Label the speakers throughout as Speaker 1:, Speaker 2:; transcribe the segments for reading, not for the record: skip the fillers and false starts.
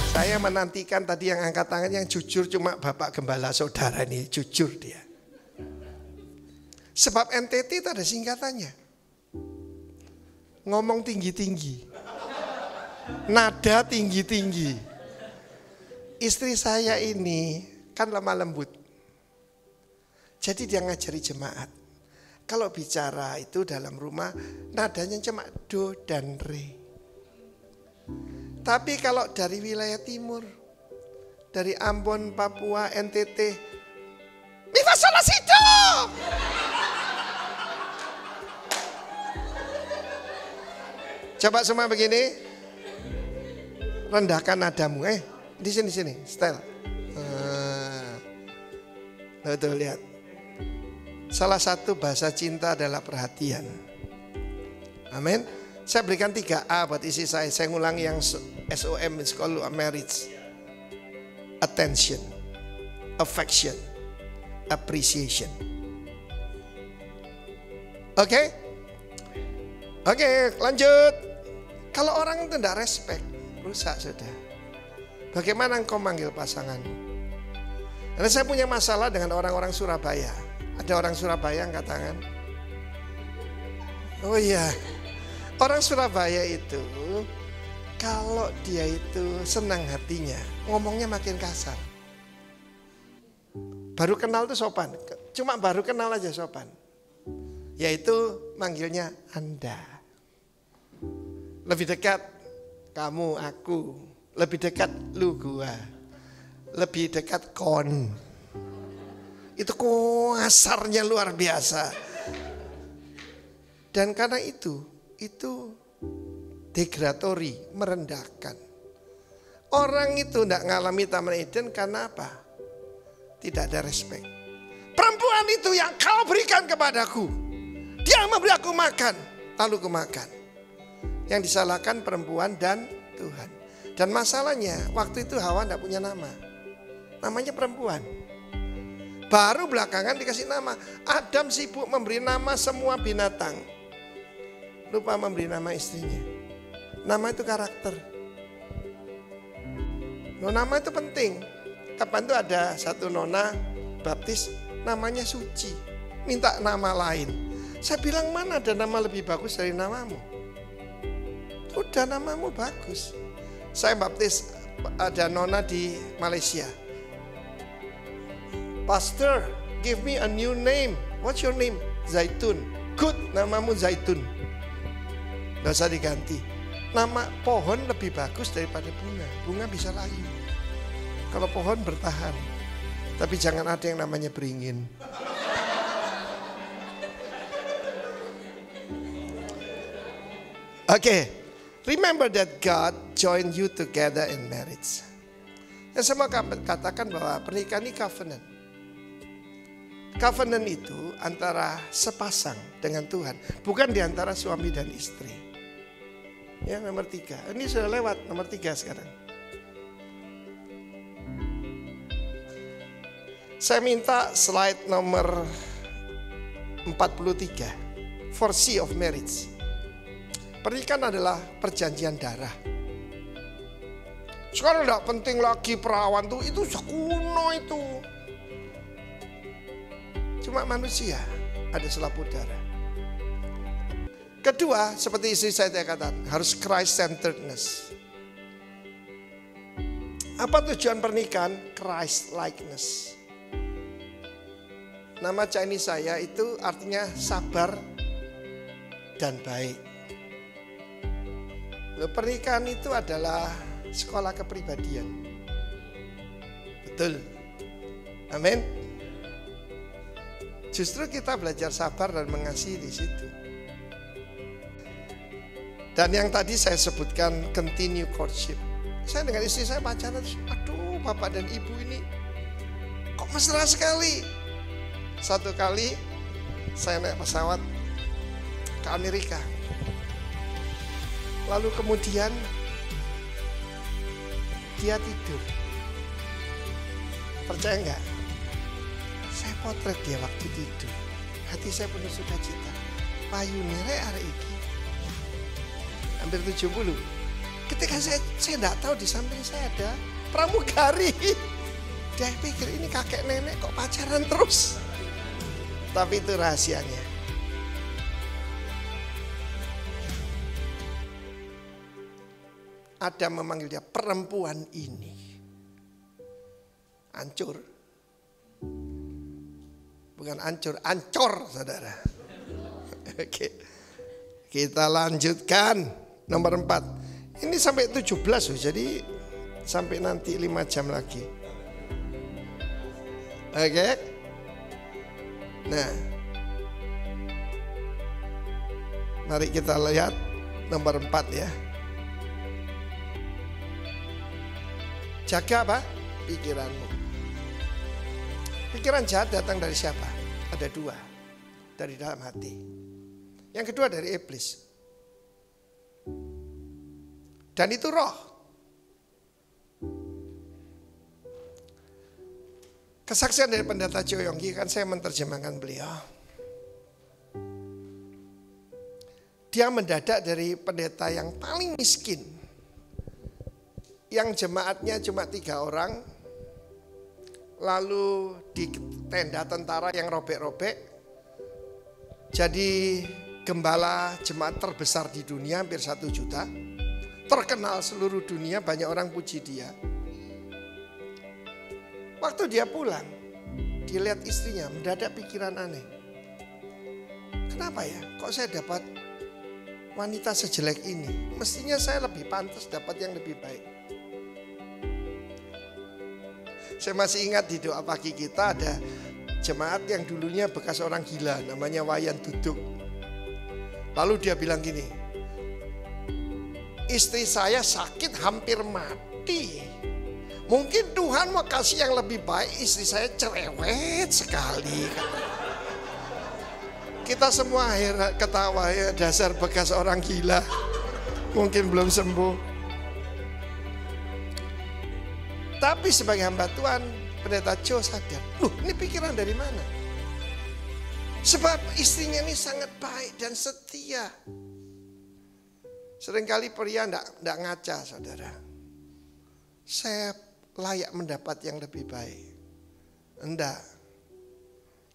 Speaker 1: Saya menantikan tadi yang angkat tangan yang jujur cuma Bapak Gembala Saudara ini, jujur dia. Sebab NTT itu ada singkatannya. Ngomong tinggi-tinggi. Nada tinggi-tinggi. Istri saya ini kan lemah lembut. Jadi dia ngajari jemaat. Kalau bicara itu dalam rumah nadanya cuma do dan re. Tapi kalau dari wilayah timur, dari Ambon, Papua, NTT, mi fa sol la si do. Coba semua begini, rendahkan nadamu. Di sini, style. Tuh lihat. Salah satu bahasa cinta adalah perhatian. Amin. Saya berikan 3A buat isi saya. Saya ngulangi yang SOM, it's called marriage. Attention, affection, appreciation. Oke, lanjut. Kalau orang itu tidak respect, rusak sudah. Bagaimana engkau manggil pasanganmu? Karena saya punya masalah dengan orang-orang Surabaya. Ada orang Surabaya angkat tangan. Oh iya. Orang Surabaya itu kalau dia itu senang hatinya, ngomongnya makin kasar. Baru kenal tuh sopan, cuma baru kenal aja sopan. Yaitu manggilnya Anda. Lebih dekat kamu, aku. Lebih dekat lu, gua. Lebih dekat kon. Itu kasarnya luar biasa. Dan karena itu degradatori, merendahkan. Orang itu tidak mengalami Taman Eden karena apa? Tidak ada respect. Perempuan itu yang kau berikan kepadaku. Dia memberi aku makan, lalu aku makan. Yang disalahkan perempuan dan Tuhan. Dan masalahnya waktu itu Hawa tidak punya nama. Namanya perempuan. Baru belakangan dikasih nama. Adam sibuk memberi nama semua binatang. Lupa memberi nama istrinya. Nama itu karakter. Nama itu penting. Kapan itu ada satu nona baptis namanya Suci. Minta nama lain. Saya bilang mana ada nama lebih bagus dari namamu. Udah namamu bagus. Saya baptis ada nona di Malaysia. Pastor, give me a new name. What's your name? Zaitun. Good, namamu Zaitun. Gak usah diganti. Nama pohon lebih bagus daripada bunga. Bunga bisa layu. Kalau pohon bertahan. Tapi jangan ada yang namanya beringin. Oke. Remember that God joined you together in marriage. Yang saya mau katakan bahwa pernikahan ini covenant. Covenant itu antara sepasang dengan Tuhan. Bukan di antara suami dan istri. Ya, nomor 3. Ini sudah lewat nomor 3 sekarang. Saya minta slide nomor 43. For sea of marriage. Pernikahan adalah perjanjian darah. Sekarang tidak penting lagi perawan tuh, itu kuno itu. Cuma manusia ada selaput darah. Kedua, seperti istri saya katakan, harus Christ-centeredness. Apa tujuan pernikahan? Christ-likeness. Nama Chinese saya itu artinya sabar dan baik. Pernikahan itu adalah sekolah kepribadian. Betul. Amin. Justru kita belajar sabar dan mengasihi di situ. Dan yang tadi saya sebutkan continue courtship. Saya dengan istri saya pacaran, aduh bapak dan ibu ini kok mesra sekali. Satu kali saya naik pesawat ke Amerika. Lalu kemudian dia tidur. Percaya enggak? Saya potret dia waktu tidur. Hati saya penuh sukacita. Payune rek arek iki. Hampir 70. Ketika saya tidak tahu di samping saya ada pramugari. Dia pikir ini kakek nenek kok pacaran terus. Tapi itu rahasianya. Adam memanggil dia perempuan ini. Hancur. Bukan hancur, ancor saudara. Oke. Kita lanjutkan. Nomor 4. Ini sampai 17 loh, jadi sampai nanti 5 jam lagi. Oke. Nah. Mari kita lihat nomor 4 ya. Jaga apa? Pikiranmu. Pikiran jahat datang dari siapa? Ada 2. Dari dalam hati. Yang kedua dari iblis. Dan itu roh. Kesaksian dari Pendeta Cho Yonggi, kan saya menerjemahkan beliau. Dia mendadak dari pendeta yang paling miskin. Yang jemaatnya cuma 3 orang. Lalu di tenda tentara yang robek-robek. Jadi gembala jemaat terbesar di dunia, hampir 1 juta. Terkenal seluruh dunia, banyak orang puji dia. Waktu dia pulang, dia lihat istrinya mendadak pikiran aneh. Kenapa ya? Kok saya dapat wanita sejelek ini? Mestinya saya lebih pantas dapat yang lebih baik. Saya masih ingat di doa pagi kita ada jemaat yang dulunya bekas orang gila, namanya Wayan Duduk. Lalu dia bilang gini, istri saya sakit hampir mati. Mungkin Tuhan mau kasih yang lebih baik, istri saya cerewet sekali. Kita semua akhirnya ketawa ya, dasar bekas orang gila. Mungkin belum sembuh. Tapi sebagai hamba Tuhan, Pendeta Cho sadar, loh ini pikiran dari mana? Sebab istrinya ini sangat baik dan setia. Seringkali pria enggak ngaca, saudara. Saya layak mendapat yang lebih baik. Enggak.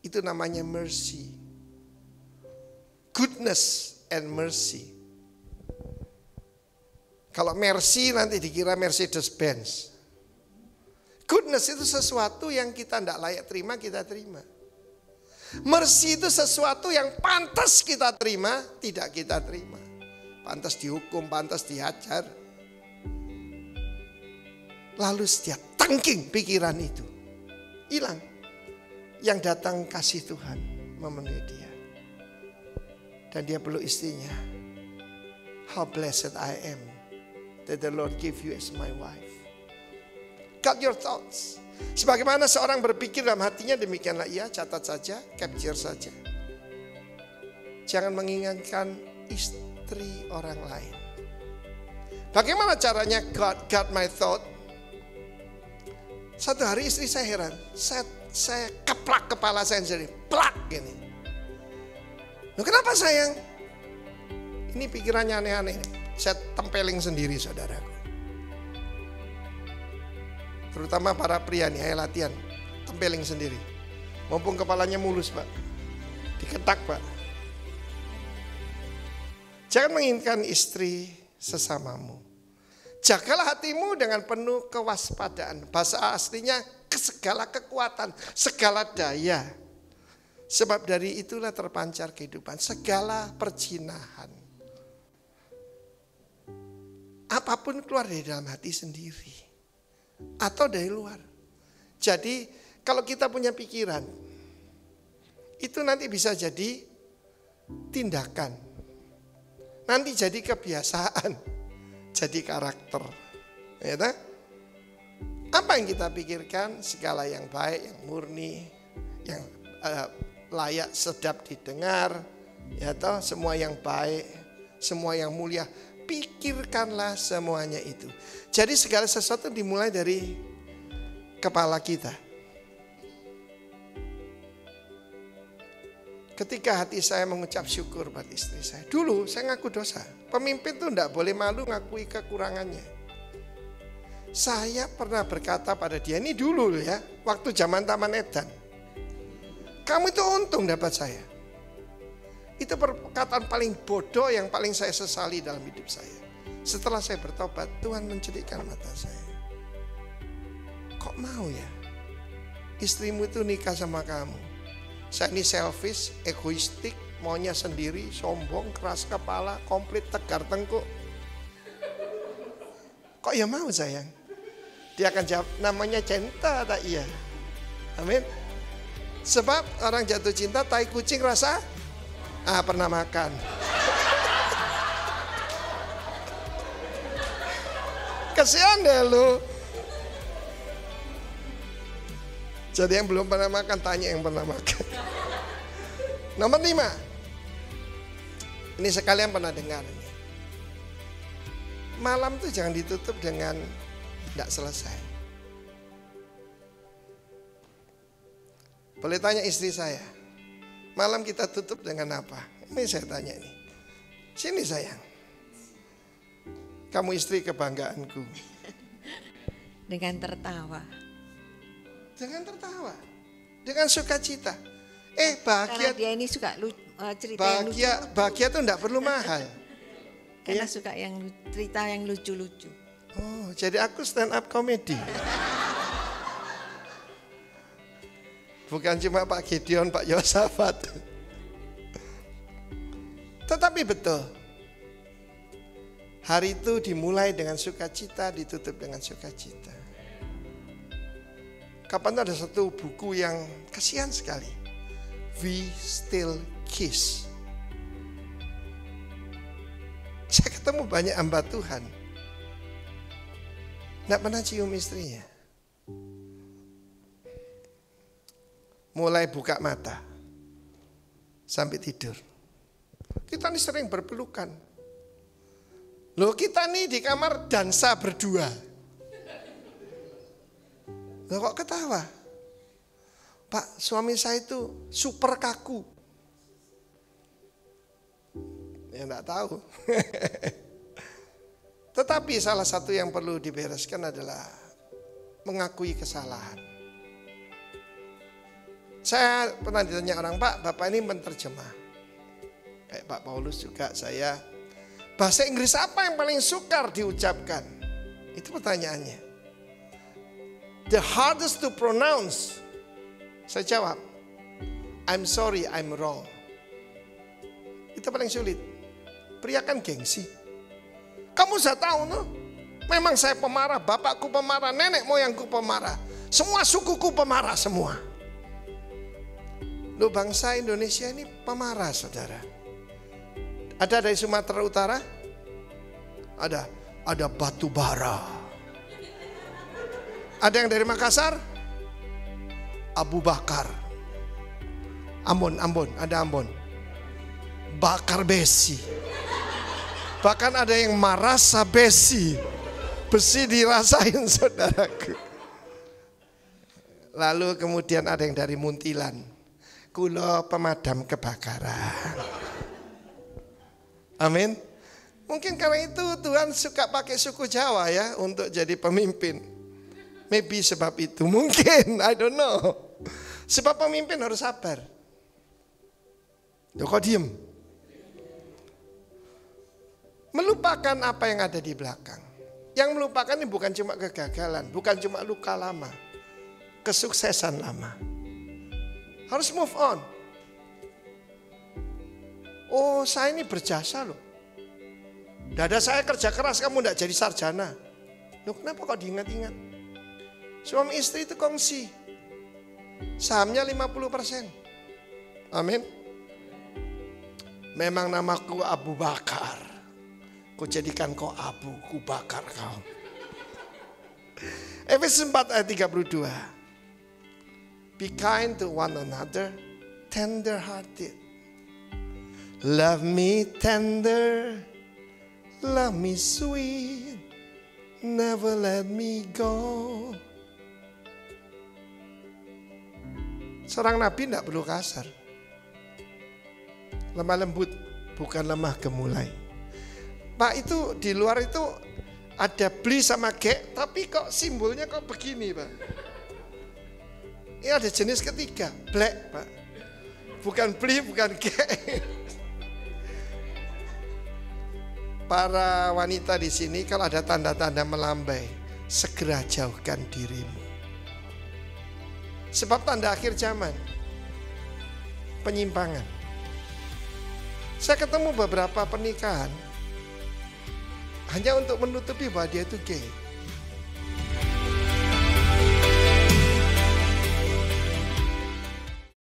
Speaker 1: Itu namanya mercy. Goodness and mercy. Kalau mercy nanti dikira Mercedes-Benz. Goodness itu sesuatu yang kita tidak layak terima, kita terima. Mercy itu sesuatu yang pantas kita terima, tidak kita terima. Pantas dihukum, pantas dihajar. Lalu setiap tangking pikiran itu hilang. Yang datang kasih Tuhan memenuhi dia. Dan dia peluk istrinya. How blessed I am that the Lord give you as my wife. Cut your thoughts. Sebagaimana seorang berpikir dalam hatinya, demikianlah ia. Catat saja, capture saja. Jangan mengingatkan istri orang lain. Bagaimana caranya got my thought? Satu hari istri saya heran. Saya keplak kepala saya sendiri. Plak gini. Loh kenapa sayang? Ini pikirannya aneh-aneh. Saya tempeling sendiri saudaraku. Terutama para pria nih, ayo latihan. Tempeling sendiri. Mumpung kepalanya mulus pak. Diketak pak. Jangan menginginkan istri sesamamu. Jagalah hatimu dengan penuh kewaspadaan. Bahasa aslinya segala kekuatan, segala daya. Sebab dari itulah terpancar kehidupan. Segala perjinahan. Apapun keluar dari dalam hati sendiri. Atau dari luar. Jadi kalau kita punya pikiran, itu nanti bisa jadi tindakan. Nanti jadi kebiasaan, jadi karakter. Ya, apa yang kita pikirkan, segala yang baik, yang murni, yang layak sedap didengar, ya toh, semua yang baik, semua yang mulia. Pikirkanlah semuanya itu. Jadi segala sesuatu dimulai dari kepala kita. Ketika hati saya mengucap syukur buat istri saya. Dulu saya ngaku dosa. Pemimpin tuh enggak boleh malu ngakui kekurangannya. Saya pernah berkata pada dia, ini dulu ya, waktu zaman Taman Edan. Kamu itu untung dapat saya. Itu perkataan paling bodoh yang paling saya sesali dalam hidup saya. Setelah saya bertobat, Tuhan mencelikkan mata saya. Kok mau ya? Istrimu itu nikah sama kamu. Saya ini selfish, egoistik, maunya sendiri, sombong, keras kepala, komplit, tegar tengkuk. Kok ya mau sayang? Dia akan jawab, namanya cinta tak iya? Amin. Sebab orang jatuh cinta, tai kucing rasa pernah makan. Kasihan deh lu. Jadi yang belum pernah makan, tanya yang pernah makan. Nomor 5. Ini sekalian pernah dengar. Malam tuh jangan ditutup dengan tidak selesai. Boleh tanya istri saya, malam kita tutup dengan apa? Ini saya tanya ini. Sini sayang. Kamu istri kebanggaanku.
Speaker 2: Dengan tertawa.
Speaker 1: Dengan tertawa, dengan sukacita. Bahagia.
Speaker 2: Karena dia ini suka cerita yang lucu.
Speaker 1: Bahagia tuh enggak perlu mahal.
Speaker 2: Karena suka yang cerita yang lucu-lucu.
Speaker 1: Oh, jadi aku stand up comedy. Bukan cuma Pak Gideon, Pak Yosafat. Tetapi betul. Hari itu dimulai dengan sukacita, ditutup dengan sukacita. Kapan ada satu buku yang kasihan sekali. We Still Kiss. Saya ketemu banyak hamba Tuhan. Tidak pernah cium istrinya. Mulai buka mata. Sampai tidur. Kita ini sering berpelukan. Loh kita nih di kamar dansa berdua. Loh kok ketawa? Pak, suami saya itu super kaku. Ya enggak tahu. Tetapi salah satu yang perlu dibereskan adalah mengakui kesalahan. Saya pernah ditanya orang, Pak, Bapak ini penterjemah. Kayak Pak Paulus juga saya. Bahasa Inggris apa yang paling sukar diucapkan? Itu pertanyaannya. The hardest to pronounce. Saya jawab, I'm sorry, I'm wrong. Itu paling sulit. Pria kan gengsi. Kamu sudah tahu no? Memang saya pemarah, bapakku pemarah, nenek moyangku pemarah. Semua sukuku pemarah semua. Loh bangsa Indonesia ini pemarah saudara. Ada dari Sumatera Utara? Ada batu bara. Ada yang dari Makassar? Abu Bakar. Ambon, ada Ambon. Bakar besi. Bahkan ada yang marasa besi. Besi dirasain saudaraku. Lalu kemudian ada yang dari Muntilan. Kulo pemadam kebakaran. Amin. Mungkin karena itu Tuhan suka pakai suku Jawa ya untuk jadi pemimpin. Maybe sebab itu, mungkin, I don't know. Sebab pemimpin harus sabar. Loh kok diem? Melupakan apa yang ada di belakang. Yang melupakan ini bukan cuma kegagalan, bukan cuma luka lama. Kesuksesan lama. Harus move on. Oh saya ini berjasa loh. Dada saya kerja keras, kamu enggak jadi sarjana. Loh kenapa kok diingat-ingat? Suami istri itu kongsi. Sahamnya 50%. Amin. Memang namaku Abu Bakar. Ku jadikan kau abu, ku bakar kau. Efesus 4 ayat 32. Be kind to one another, tender hearted. Love me tender, love me sweet, never let me go. Seorang nabi tidak perlu kasar. lemah lembut, bukan lemah gemulai. Pak, itu di luar itu ada bli sama gek, tapi kok simbolnya kok begini, Pak? Ini ada jenis ketiga, black, Pak. Bukan bli, bukan gek. Para wanita di sini kalau ada tanda-tanda melambai, segera jauhkan dirimu. Sebab tanda akhir zaman, penyimpangan. Saya ketemu beberapa pernikahan hanya untuk menutupi bahwa dia itu gay.